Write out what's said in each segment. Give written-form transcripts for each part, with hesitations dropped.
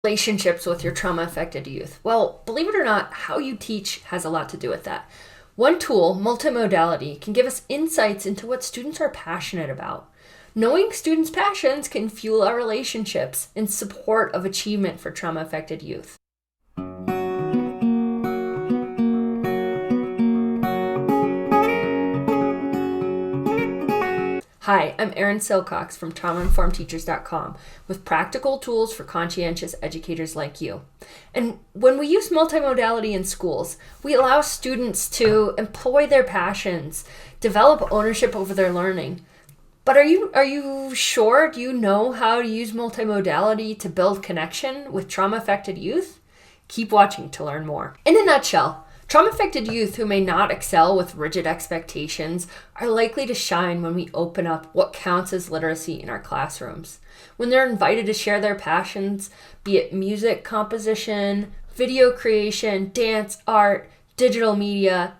Relationships with your trauma-affected youth? Well, believe it or not, how you teach has a lot to do with that. One tool, multimodality, can give us insights into what students are passionate about. Knowing students' passions can fuel our relationships in support of achievement for trauma-affected youth. Hi, I'm Erin Silcox from TraumaInformedTeachers.com with practical tools for conscientious educators like you. And when we use multimodality in schools, we allow students to employ their passions, develop ownership over their learning. But are you sure? Do you know how to use multimodality to build connection with trauma-affected youth? Keep watching to learn more. In a nutshell, trauma-affected youth who may not excel with rigid expectations are likely to shine when we open up what counts as literacy in our classrooms. When they're invited to share their passions, be it music composition, video creation, dance, art, digital media,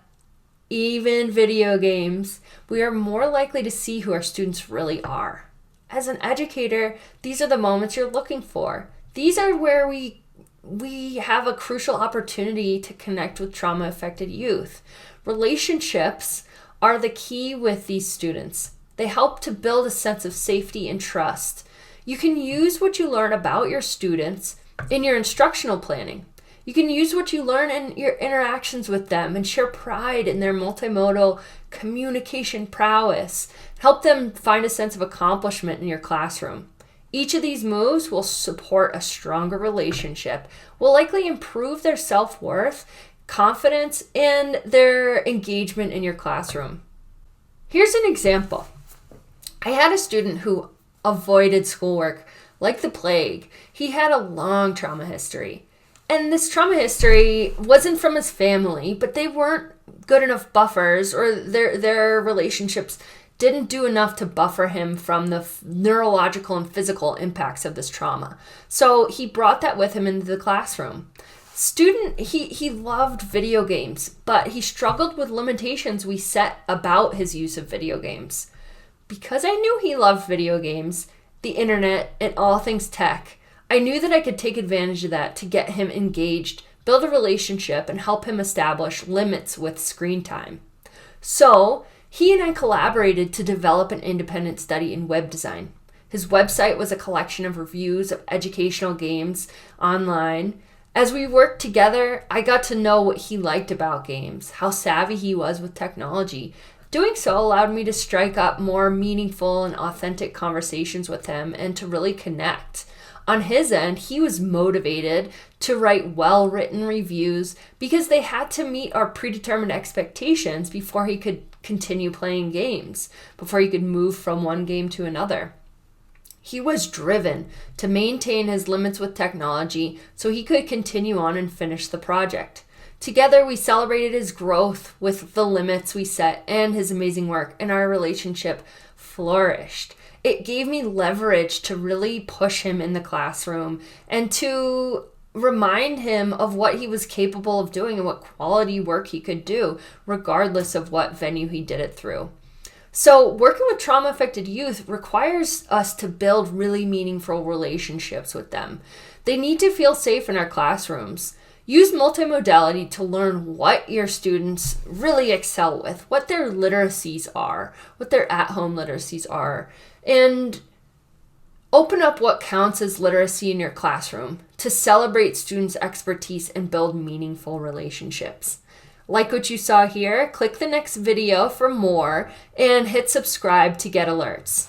even video games, we are more likely to see who our students really are. As an educator, these are the moments you're looking for. These are where we have a crucial opportunity to connect with trauma-affected youth. Relationships are the key with these students. They help to build a sense of safety and trust. You can use what you learn about your students in your instructional planning. You can use what you learn in your interactions with them and share pride in their multimodal communication prowess. Help them find a sense of accomplishment in your classroom. Each of these moves will support a stronger relationship, will likely improve their self-worth, confidence, and their engagement in your classroom. Here's an example. I had a student who avoided schoolwork like the plague. He had a long trauma history. And this trauma history wasn't from his family, but they weren't good enough buffers, or their relationships didn't do enough to buffer him from the neurological and physical impacts of this trauma. So he brought that with him into the classroom. He loved video games, but he struggled with limitations we set about his use of video games. Because I knew he loved video games, the internet, and all things tech, I knew that I could take advantage of that to get him engaged, build a relationship, and help him establish limits with screen time. So he and I collaborated to develop an independent study in web design. His website was a collection of reviews of educational games online. As we worked together, I got to know what he liked about games, how savvy he was with technology. Doing so allowed me to strike up more meaningful and authentic conversations with him and to really connect. On his end, he was motivated to write well-written reviews because they had to meet our predetermined expectations before he could continue playing games, before he could move from one game to another. He was driven to maintain his limits with technology so he could continue on and finish the project. Together, we celebrated his growth with the limits we set and his amazing work, and our relationship flourished. It gave me leverage to really push him in the classroom and to remind him of what he was capable of doing and what quality work he could do, regardless of what venue he did it through. So working with trauma-affected youth requires us to build really meaningful relationships with them. They need to feel safe in our classrooms. Use multimodality to learn what your students really excel with, what their literacies are, what their at-home literacies are, and open up what counts as literacy in your classroom to celebrate students' expertise and build meaningful relationships. Like what you saw here, click the next video for more and hit subscribe to get alerts.